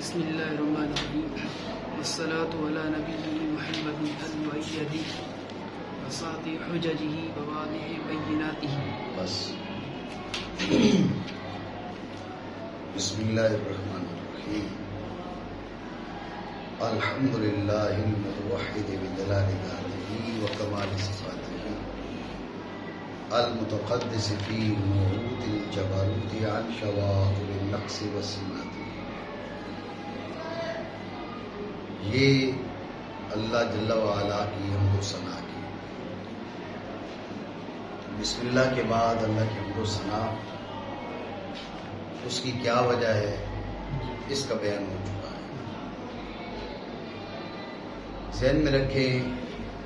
بسم اللہ الرحمن الرحیم والصلاة علی نبی محمد المؤید وساطع حججہ وواضح بیناتہ. بس بسم اللہ الرحمن الرحیم. الحمد للہ المتوحد بجلال ذاتہ وکمال صفاتہ المتقدس فی موعود الجبروت عن شواغل النقص والسمات. یہ اللہ جل وعلا کی حمد و ثنا کی. بسم اللہ کے بعد اللہ کی حمد و ثنا، اس کی کیا وجہ ہے اس کا بیان ہو چکا ہے. ذہن میں رکھیں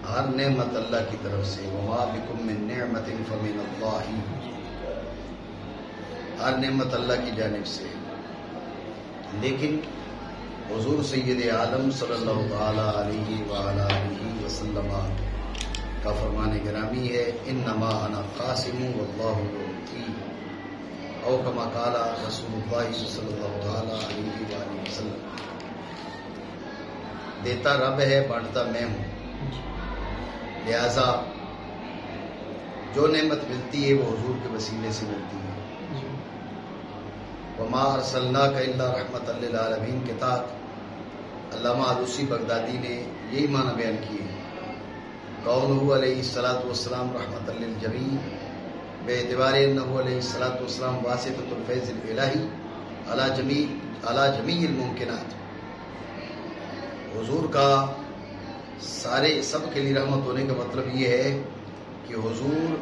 ہر نعمت اللہ کی طرف سے، وما بکم من نعمت فمن اللہ، ہر نعمت اللہ کی جانب سے. لیکن حضور سید عالم صلی اللہ تعالی علیہ وآلہ وسلم کا فرمان گرامی ہے، انما انا قاسم واللہ یعطی، او کما قال رسول اللہ صلی اللہ تعالی علیہ وآلہ وسلم. دیتا رب ہے، بانٹتا میں ہوں. لہذا جو نعمت ملتی ہے وہ حضور کے وسیلے سے ملتی ہے. وما ارسلناک الا رحمۃ للعالمین کے تحت علامہ علوسی بغدادی نے یہی معنی بیان کیے. قولہ علیہ الصلوۃ والسلام رحمۃ للجمیع بے اعتبار انہ علیہ الصلوۃ والسلام واسطۃ الفیض الالہی علی جمیع الممکنات. حضور کا سب کے لیے رحمت ہونے کا مطلب یہ ہے کہ حضور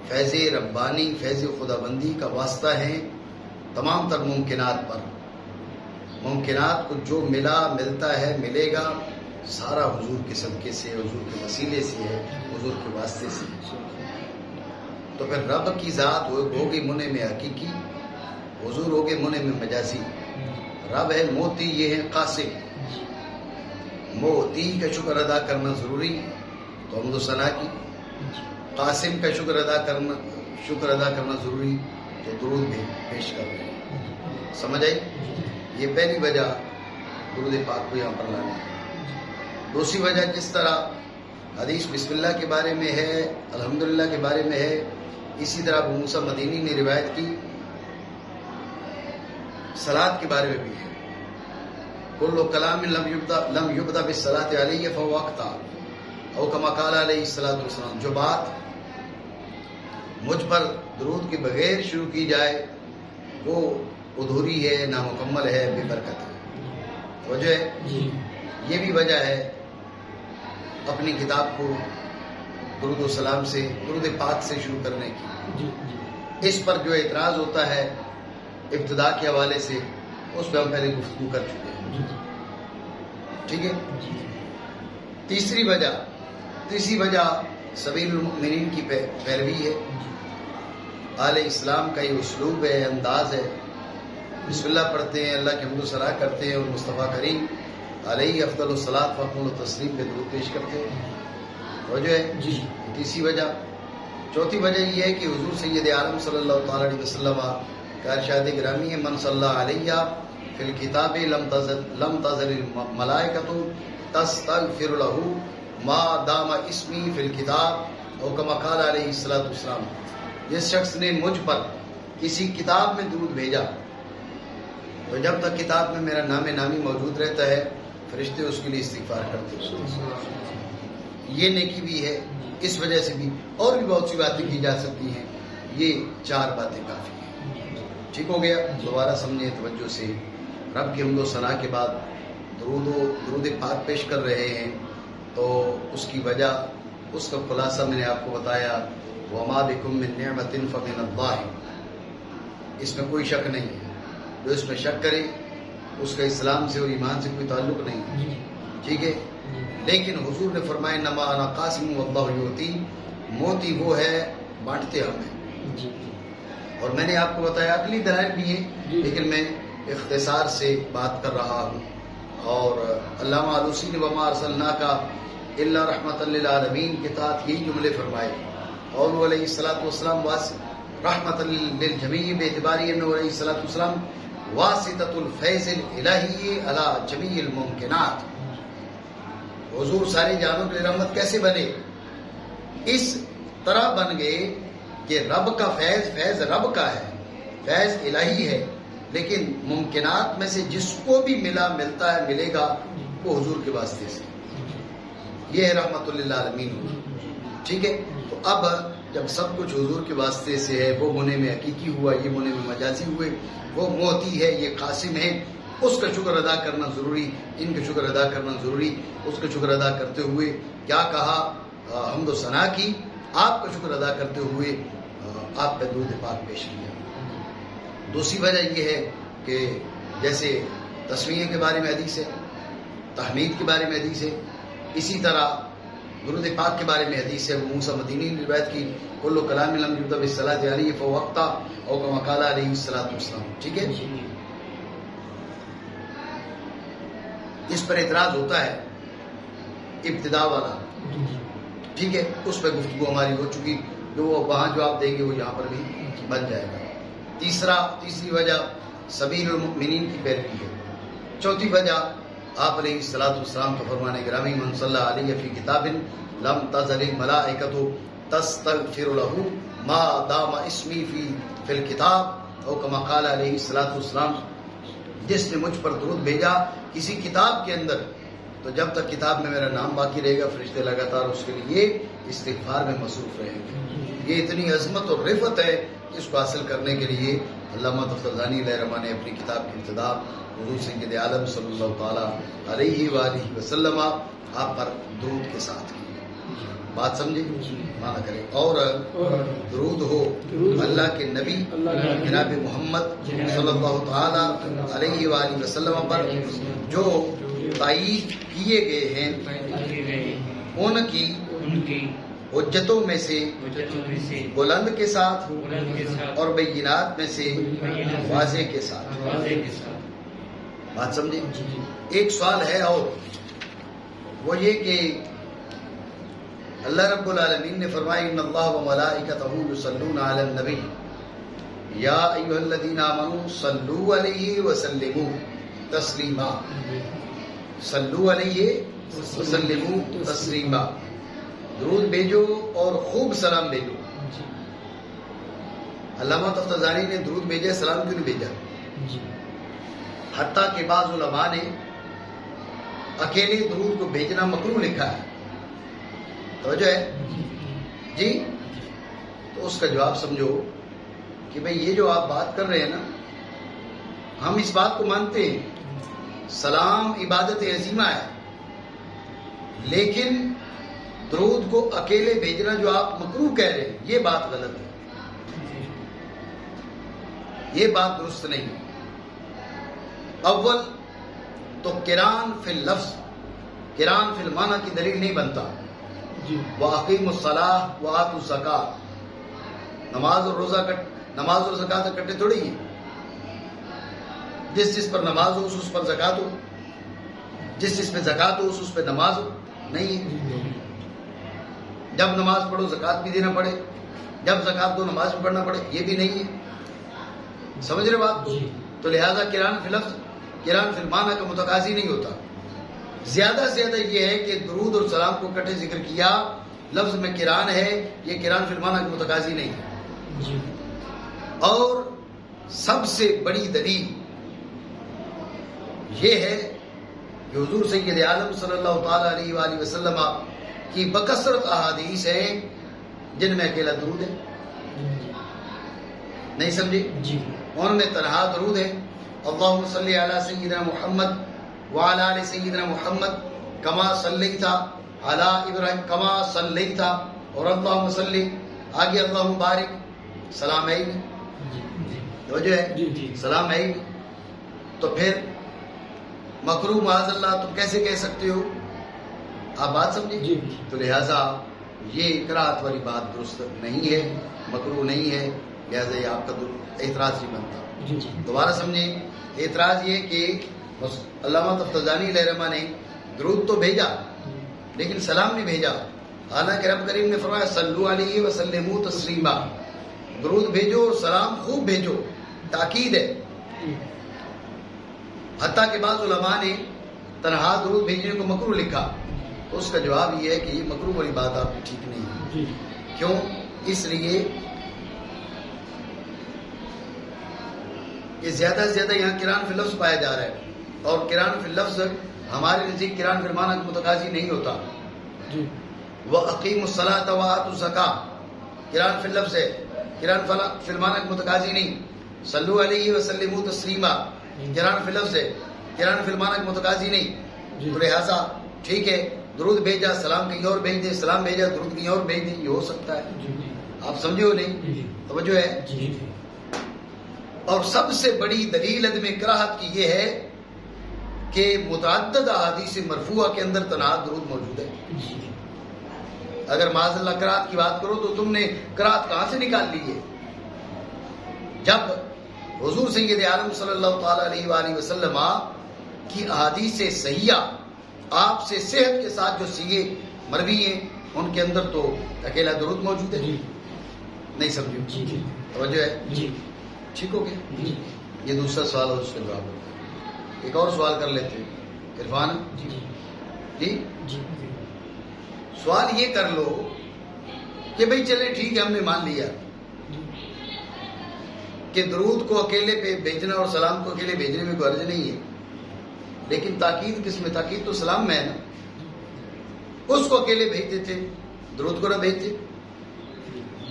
فیض ربانی، فیض خداوندی کا واسطہ ہیں تمام تر ممکنات پر. ممکنات کو جو ملتا ہے، ملے گا، سارا حضور کے صدقے سے، حضور کے وسیلے سے ہے، حضور کے واسطے سے. تو پھر رب کی ذات ہوگی منع میں حقیقی، حضور ہوگے منع میں مجازی. رب ہے موتی، یہ ہے قاسم. موتی کا شکر ادا کرنا ضروری تو حمد و ثنا کی، قاسم کا شکر ادا کرنا ضروری تو درود بھی پیش کر رہے ہیں. سمجھ آئی؟ یہ پہلی وجہ درود پاک کو یہاں پر لانا ہے. دوسری وجہ جس طرح حدیث بسم اللہ کے بارے میں ہے، الحمدللہ کے بارے میں ہے، اسی طرح ابو موسیٰ مدینی نے روایت کی صلاۃ کے بارے میں بھی ہے. کل کلام لم یبدا بالصلاۃ علیہ فهو اقطع، او کما قال علیہ الصلوۃ والسلام. جو بات مجھ پر درود کے بغیر شروع کی جائے وہ ادھوری ہے، نامکمل ہے، بے برکت ہے. وجہ یہ بھی وجہ ہے اپنی کتاب کو درود و سلام سے، درود پاک سے شروع کرنے کی. اس پر جو اعتراض ہوتا ہے ابتدا کے حوالے سے، اس پہ ہم پہلے گفتگو کر چکے ہیں. ٹھیک ہے. تیسری وجہ سبیل المؤمنین کی پیروی ہے. آل اسلام کا یہ اسلوب ہے، انداز ہے. بسم اللہ پڑھتے ہیں، اللہ کی حمد و ثنا کرتے ہیں اور مصطفیٰ کریم علیہ افضل الصلاۃ و تسلیم پہ درود پیش کرتے ہیں. وجہ ہے تیسری وجہ. چوتھی وجہ یہ ہے کہ حضور سید عالم صلی اللہ تعالی علیہ وسلم کا ارشاد گرامی ہے، من صلی علیہ فی الکتاب لم تزل الملائکۃ تستغفر له ما دام اسمی فی الکتاب، او کما قال علیہ الصلوۃ والسلام. جس شخص نے مجھ پر کسی کتاب میں درود بھیجا تو جب تک کتاب میں میرا نام نامی موجود رہتا ہے فرشتے اس کے لیے استغفار کرتے ہیں. یہ نیکی بھی ہے. اس وجہ سے بھی اور بھی بہت سی باتیں کی جا سکتی ہیں. یہ 4 باتیں کافی ہیں. ٹھیک ہو گیا؟ دوبارہ سمجھیں توجہ سے. رب کی حمد و ثنا کے بعد درود پاک پیش کر رہے ہیں تو اس کی وجہ، اس کا خلاصہ میں نے آپ کو بتایا. وما بکم من نعمت فمن اللہ. اس میں کوئی شک نہیں ہے. جو اس میں شک کرے اس کا اسلام سے اور ایمان سے کوئی تعلق نہیں ہے. ٹھیک ہے. لیکن حضور نے فرمایا انما انا قاسم واللہ یعطی. موتی وہ ہے، بانٹتے ہم ہیں. اور میں نے آپ کو بتایا اگلی دلائل بھی ہیں، لیکن میں اختصار سے بات کر رہا ہوں. اور علامہ علوسی نے وما ارسلناک الا رحمۃ للعالمین کے تحت یہی جملے فرمائے. اور علیہ الصلوۃ والسلام رحمۃ للجمیع بے اعتبار انہ علیہ الصلوۃ والسلام واسطۃ الفیض الالہی علی جمیع الممکنات. حضور سارے جانوں کے لیے رحمت کیسے بنے؟ اس طرح بن گئے کہ رب کا فیض رب کا ہے، فیض الہی ہے، لیکن ممکنات میں سے جس کو بھی ملتا ہے ملے گا وہ حضور کے واسطے سے. یہ ہے رحمت للعالمین. ٹھیک ہے. تو اب جب سب کچھ حضور کے واسطے سے ہے، وہ منع میں حقیقی ہوا، یہ منع میں مجازی ہوئے، وہ موتی ہے، یہ قاسم ہے، اس کا شکر ادا کرنا ضروری، ان کا شکر ادا کرنا ضروری. اس کا شکر ادا کرتے ہوئے کیا کہا؟ حمد و ثنا کی. آپ کا شکر ادا کرتے ہوئے آپ پہ درود پاک پیش کیا. دوسری وجہ یہ ہے کہ جیسے تسمیہ کے بارے میں حدیث ہے، تحمید کے بارے میں حدیث ہے، اسی طرح درود پاک کے بارے میں حدیث ہے. وہ موسیٰ مدینی نے روایت کی، کل کلام لم یبدأ بالصلاۃ علیہ فوقتا او کما قال علیہ الصلوۃ والسلام. ٹھیک ہے. اس پر اعتراض ہوتا ہے ابتدا والا. ٹھیک ہے. اس پہ گفتگو ہماری ہو چکی، جو وہاں جو آپ دیں گے وہ یہاں پر بھی بن جائے گا. تیسری وجہ سبیل المؤمنین کی پیروی ہے. چوتھی وجہ آپ علیہ الصلوۃ والسلام کا فرمان گرامی، من صلی علیہ فی کتاب لم تزل الملائکۃ تستغفر له ما دام اسمی فی الکتاب او کما قال علیہ الصلوۃ والسلام. جس نے مجھ پر درود بھیجا کسی کتاب کے اندر، تو جب تک کتاب میں میرا نام باقی رہے گا فرشتے لگاتار اس کے لیے استغفار میں مصروف رہیں گے. یہ اتنی عظمت اور رفعت ہے، اس کو حاصل کرنے کے لیے علامہ تفتزانی علیہ رحمہ نے اپنی کتاب کی ابتدا حضور سید عالم صلی اللہ تعالیٰ علیہ وآلہ وسلم آپ پر درود کے ساتھ کی. بات سمجھے؟ مانا کرے. اور درود ہو اللہ کے نبی جناب محمد صلی اللہ تعالیٰ علیہ وآلہ وسلم پر جو تائید کیے گئے ہیں ان کی حجتوں میں سے بلند کے ساتھ اور بینات میں سے واضح کے ساتھ. بات سمجھے؟ ایک سوال ہے اور وہ یہ کہ اللہ رب العالمین نے فرمایا ان اللہ وملائکتہ یصلون علی النبی یا ایھا الذین آمنوا صلوا علیہ وسلموا تسلیما. صلوا علیہ وسلموا تسلیما. درود بھیجو اور خوب سلام بھیجو. علامہ تفتزانی نے درود بھیجا، سلام کیوں نہیں بھیجا؟ حتیٰ کہ بعض علماء نے اکیلے درود کو بھیجنا مکروہ لکھا ہے. توجہ ہے جی؟ تو اس کا جواب سمجھو کہ بھئی یہ جو آپ بات کر رہے ہیں نا، ہم اس بات کو مانتے ہیں سلام عبادت عظیمہ ہے، لیکن درود کو اکیلے بھیجنا جو آپ مکروہ کہہ رہے ہیں یہ بات غلط ہے، یہ بات درست نہیں. اول تو قران فی اللفظ، قران فی المعنی کی دلیل نہیں بنتا. وَأَقِیمُوا الصَّلَاةَ وَآتُوا الزَّکَاةَ. نماز اور زکوٰۃ اکٹھے تھوڑی ہیں. جس پر نماز ہو اس پر زکوٰۃ ہو، جس پہ زکوٰۃ ہو اس پہ نماز ہو. نہیں ہے. جب نماز پڑھو زکوٰۃ بھی دینا پڑے، جب زکوٰۃ دو نماز بھی پڑھنا پڑے، یہ بھی نہیں ہے. سمجھ رہے بات؟ تو لہذا قران فی لفظ قران فی المعنی کا متقاضی نہیں ہوتا. زیادہ سے زیادہ یہ ہے کہ درود اور سلام کو اکٹھے ذکر کیا، لفظ میں قران ہے، یہ قران فی المعنی کا متقاضی نہیں ہے. اور سب سے بڑی دلیل یہ ہے کہ حضور سید عالم صلی اللہ تعالی علیہ وآلہ وسلم کی بکثرت احادیث ہیں جن میں اکیلا درود ہے. نہیں سمجھے؟ ان میں تنہا درود ہے. اللہم صلی علی سیدنا محمد وعلی آل سیدنا محمد کما صلیت علی ابراہیم کما صلیت، اور اللہم صلی آگے اللہم بارک. سلام ہے تو جو ہے سلام ہے. تو پھر مکروہ معاذ اللہ تم کیسے کہہ سکتے ہو؟ آپ بات سمجھے؟ تو لہٰذا یہ قرات والی بات درست نہیں ہے، مکروہ نہیں ہے، لہٰذا یہ آپ کا اعتراض نہیں بنتا. دوبارہ سمجھیں. اعتراض یہ کہ علامہ تفتزانی علیہ رحمہ نے درود تو بھیجا لیکن سلام نہیں بھیجا، حالانکہ رب کریم نے فرمایا صلو علیہ وسلموا تسلیما. درود بھیجو اور سلام خوب بھیجو، تاکید ہے. حتیٰ کہ بعض علماء نے تنہا درود بھیجنے کو مکروہ لکھا، تو اس کا جواب یہ ہے کہ یہ مکروہ والی بات آپ کی ٹھیک نہیں ہے۔ کیوں؟ اس لیے کہ زیادہ سے زیادہ یہاں قرآن فی لفظ پایا جا رہا ہے، اور قرآن فی لفظ ہمارے نزدیک قرآن فی المعنی کا متقاضی نہیں ہوتا۔ وَأَقِيمُوا الصَّلَاةَ وَآتُوا الزَّكَاةَ قرآن فی لفظ ہے، قرآن فی المعنی کا متقاضی نہیں۔ صلو علیہ وسلموا تسلیما قرآن فی لفظ ہے، قرآن فی المعنی کا متقاضی نہیں۔ تو لہٰذا ٹھیک ہے، درود بھیجا سلام کہیں اور بھیج دیں، سلام بھیجا درود کہیں اور بھیج دیں، یہ ہو سکتا ہے۔ آپ سمجھے ہو نہیں؟ توجہ ہے؟ اور سب سے بڑی دلیل عدم کراہت کی یہ ہے کہ متعدد احادیث مرفوعہ کے اندر تنہا درود موجود ہے۔ اگر معاذ اللہ کراہت کی بات کرو تو تم نے کراہت کہاں سے نکال لی ہے؟ جب حضور سید عالم صلی اللہ تعالی علیہ وآلہ وسلم کی احادیث صحیحہ آپ سے صحت کے ساتھ جو سیگے مروی ہیں ان کے اندر تو اکیلا درود موجود ہے۔ نہیں سمجھو؟ توجہ ہے؟ ٹھیک ہو گیا؟ یہ دوسرا سوال اور اس کا جواب ہوگا۔ ایک اور سوال کر لیتے ہیں عرفان جی۔ سوال یہ کر لو کہ بھئی چلے ٹھیک ہے، ہم نے مان لیا کہ درود کو اکیلے پہ بھیجنا اور سلام کو اکیلے بھیجنے میں کوئی حرج نہیں ہے، لیکن تاکید کس میں؟ تاکید تو سلام میں ہے نا۔ اس کو اکیلے بھیجتے تھے، درود کو نہ بھیجتے۔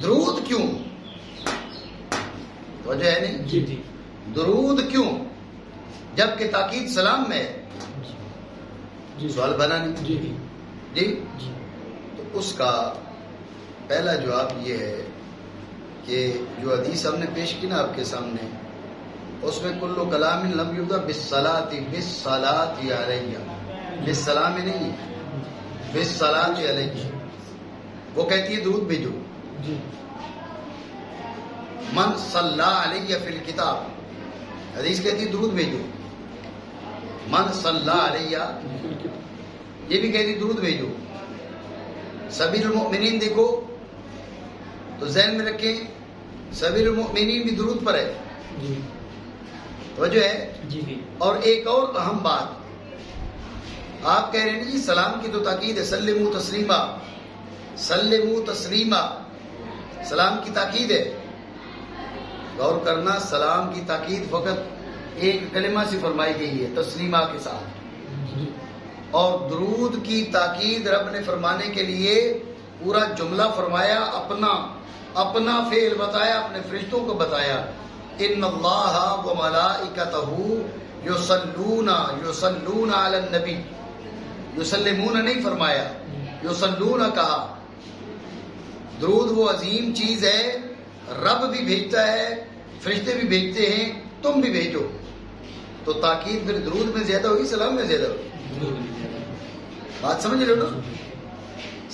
درود کیوں؟ وجہ ہے نہیں؟ درود کیوں جبکہ تاکید سلام میں ہے؟ سوال بنا نہیں؟ جی تو اس کا پہلا جواب یہ ہے کہ جو حدیث ہم نے پیش کی نا آپ کے سامنے، اس میں کلو کلام لم یبدأ بالصلاۃ علیہ، بالسلام نہیں، بالصلاۃ علیہ۔ وہ کہتی ہے درود بھیجو۔ من صلی علیہ فی الکتاب، حدیث کہتی ہے درود بھیجو۔ من صلی علیہ، یہ بھی کہتی ہے درود بھیجو۔ سبیل المؤمنین دیکھو تو ذہن میں رکھیں، سبیل المؤمنین بھی درود پر ہے۔ توجہ ہے؟ اور ایک اور اہم بات، آپ کہہ رہے ہیں جی سلام کی تو تاکید ہے، سلموا تسلیما، سلموا تسلیما، سلام کی تاکید ہے۔ غور کرنا، سلام کی تاکید فقط ایک کلمہ سے فرمائی گئی ہے، تسلیمہ کے ساتھ، اور درود کی تاکید رب نے فرمانے کے لیے پورا جملہ فرمایا، اپنا فعل بتایا، اپنے فرشتوں کو بتایا۔ ان اللہ وملائکتہ یصلون علی النبی، یسلمون نہیں فرمایا، یصلون کہا۔ درود وہ عظیم چیز ہے، رب بھی بھیجتا ہے، فرشتے بھی بھیجتے ہیں، تم بھی بھیجو۔ تو تاکید پھر درود میں زیادہ ہوگی، سلام میں زیادہ ہوگی؟ بات سمجھ رہے ہو نا؟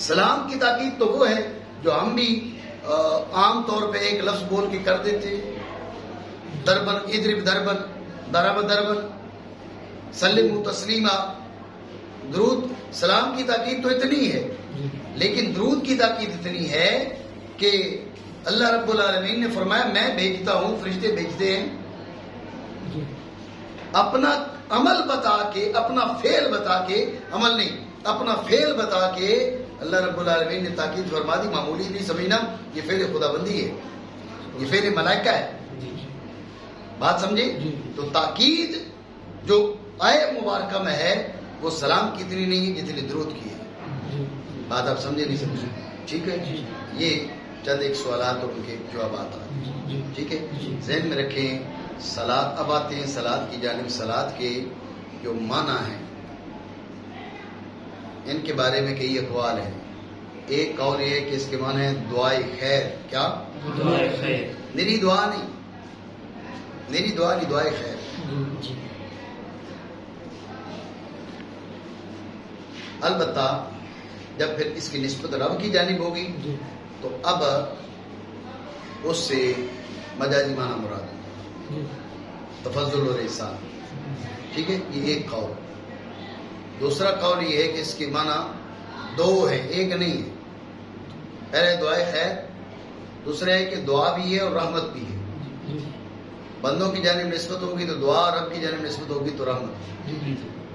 سلام کی تاکید تو وہ ہے جو ہم بھی عام طور پہ ایک لفظ بول کے کر دیتے، دربن اضرب دربن، ضرب دربن، سلموا تسلیما۔ درود سلام کی تاکید تو اتنی ہے، لیکن درود کی تاکید اتنی ہے کہ اللہ رب العالمین نے فرمایا میں بھیجتا ہوں، فرشتے بھیجتے ہیں۔ اپنا عمل بتا کے، اپنا فعل بتا کے، عمل نہیں، اپنا فعل بتا کے اللہ رب العالمین نے تاکید فرما دی۔ معمولی نہیں سمجھنا، یہ فعل خدا بندی ہے، یہ فعل ملائکہ ہے۔ بات سمجھے؟ تو تاکید جو آئے مبارکہ میں ہے وہ سلام کی اتنی نہیں ہے جتنی درود کی ہے۔ بات آپ سمجھے نہیں سمجھے؟ ٹھیک ہے، یہ چند ایک سوالات اور ان کے جوابات ہیں۔ ٹھیک ہے، ذہن میں رکھیں۔ صلاۃ، اب آتے ہیں صلاۃ کی جانب۔ صلاۃ کے جو معنی ہیں ان کے بارے میں کئی اقوال ہیں۔ ایک قول یہ ہے کہ اس کے معنی ہے دعائے خیر۔ کیا؟ دعائے خیر، میری دعا نہیں، میری دعا نہیں، دعائے خیر۔ البتہ جب پھر اس کی نسبت رب کی جانب ہوگی تو اب اس سے مجازی معنی مراد تفضل اور احسان۔ ٹھیک ہے، یہ ایک قول۔ دوسرا قول یہ ہے کہ اس کی معنی دو ہے، ایک نہیں ہے۔ پہلے دعائے خیر، دوسرا ہے کہ دعا بھی ہے اور رحمت بھی ہے۔ بندوں کی جانب نسبت ہوگی تو دعا، رب کی جانب نسبت ہوگی تو رحمت.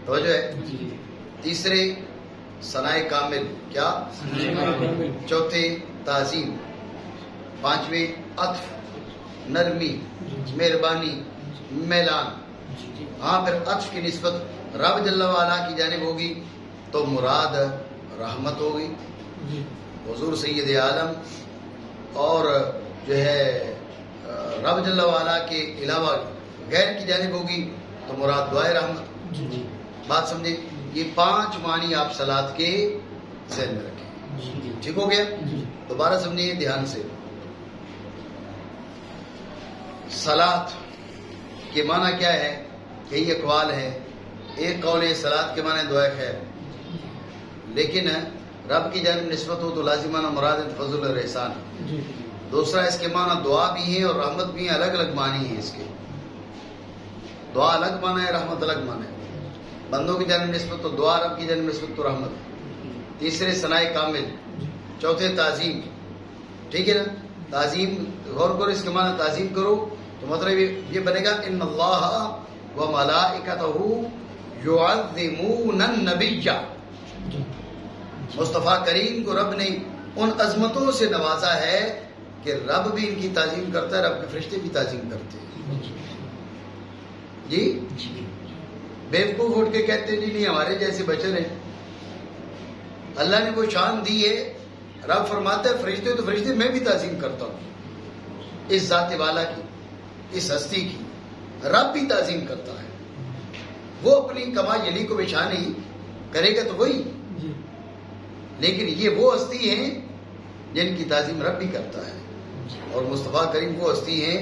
توجہ ہے. تیسرے ثنائے کامل، کیا؟ چوتھے تعظیم، پانچویں عطف، نرمی، مہربانی، میلان. ہاں پھر عطف کی نسبت رب جل وعلا کی جانب ہوگی تو مراد رحمت ہوگی. حضور سید عالم اور جو ہے رب جل وعلا کے علاوہ غیر کی جانب ہوگی تو مراد دعائے رحمت. بات سمجھیں. یہ 5 معنی آپ صلاۃ کے ذہن میں رکھیں. ٹھیک ہو گیا؟ دوبارہ سمجھیں دھیان سے. صلاۃ کے معنی کیا ہے؟ کئی اقوال ہے. ایک قول ہے صلاۃ کے معنی دعائے خیر، لیکن رب کی جانب نسبت ہو تو لازمانہ مراد فضل اور احسان. دوسرا اس کے معنی دعا بھی ہیں اور رحمت بھی ہیں. الگ الگ معنی ہیں اس کے. دعا الگ معنی ہے، رحمت الگ معنی ہے. بندوں کی جانب نسبت تو دعا، رب کی جانب نسبت تو رحمت. تیسرے ثنائے کامل، چوتھے تعظیم. ٹھیک ہے نا؟ تعظیم غور کرو، اس کے معنی تعظیم کرو تو مطلب یہ بنے گا ان اللہ و ملائکتہ یعظمون النبی. مصطفیٰ کریم کو رب نے ان عظمتوں سے نوازا ہے کہ رب بھی ان کی تعظیم کرتا ہے، رب کے فرشتے بھی تعظیم کرتے ہیں. جی بیوقوف اٹھ کے کہتے ہیں جی نہیں ہمارے جیسے بشر ہیں. اللہ نے وہ شان دی ہے. رب فرماتا ہے فرشتے تو فرشتے میں بھی تعظیم کرتا ہوں. اس ذات والا کی، اس ہستی کی رب بھی تعظیم کرتا ہے. وہ اپنی کما یلی کو بچھا نہیں کرے گا تو وہی، لیکن یہ وہ ہستی ہیں جن کی تعظیم رب بھی کرتا ہے. اور مصطفیٰ کریم وہ ہستی ہیں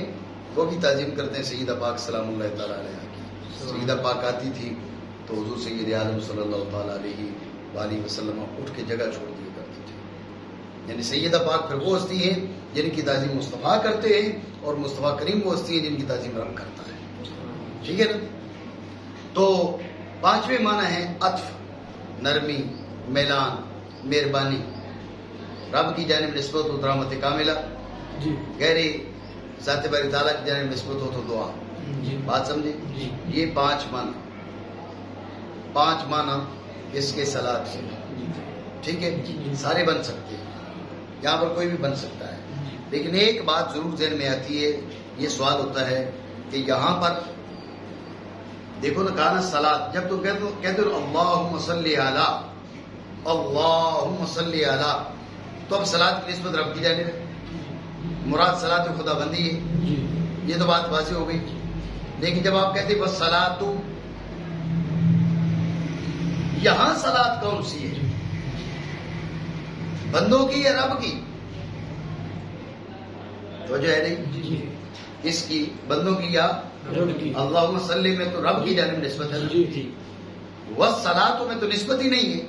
وہ بھی تعظیم کرتے ہیں. سیدہ پاک سلام اللہ تعالیٰ علیہ کی سیدہ پاک آتی تھی تو حضور سید عالم صلی اللہ تعالیٰ علیہ وآلہ وسلم اٹھ کے جگہ چھوڑ دیا کرتے تھے. یعنی سیدہ پاک پھر وہ ہستی ہیں جن کی تعظیم مصطفیٰ کرتے ہیں اور مصطفیٰ کریم وہ ہستی ہیں جن کی تعظیم رب کرتا ہے. ٹھیک ہے نا؟ تو 5ویں معنی ہے عطف، نرمی، میلان، مہربانی. رب کی جانب نسبت ہو تو رحمت کاملہ، غیر ذات باری تعالیٰ کی جانب نسبت ہو تو دعا. بات سمجھے؟ یہ 5 معنی اس کے صلاۃ سے. ٹھیک ہے؟ سارے بن سکتے ہیں، یہاں پر کوئی بھی بن سکتا ہے. لیکن ایک بات ضرور ذہن میں آتی ہے، یہ سوال ہوتا ہے کہ یہاں پر دیکھو نا کہا نا صلاۃ، جب تم کہتے ہو اللہم صلی علی، اللہم صلی علی، تو اب صلاۃ کی نسبت رب کی جانب ہے. مراد صلاۃ خدا بندی ہے. یہ تو بات واضح ہو گئی. لیکن جب آپ کہتے بس صلاۃ، یہاں صلاۃ کون سی ہے؟ بندوں کی یا رب کی؟ تو جو ہے نہیں اس کی بندوں کی یا اللہم صلی میں تو رب کی جانب نسبت ہے. والصلاۃ میں تو نسبت ہی نہیں ہے.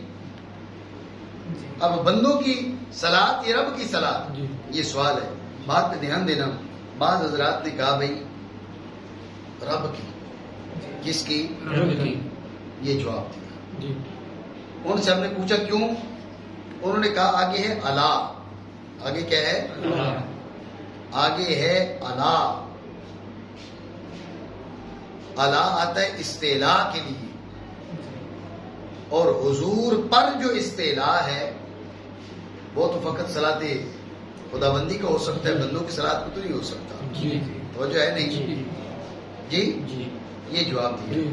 اب بندوں کی صلاۃ یا رب کی صلاۃ، یہ سوال ہے. بات پہ دھیان دینا. بعض حضرات نے کہا بھائی رب کی. کس کی؟ رب کی. یہ جواب دیا. ان سے ہم نے پوچھا کیوں؟ انہوں نے کہا آگے ہے اللہ. آگے کیا ہے؟ آگے ہے اللہ. اللہ آتا ہے استعلاء کے لیے، اور حضور پر جو استعلاء ہے وہ تو فقط صلاۃ خدا بندی کا ہو سکتا ہے، بندوں کی صلاۃ کو تو نہیں ہو سکتا. توجہ ہے نہیں؟ جی یہ جواب دیا.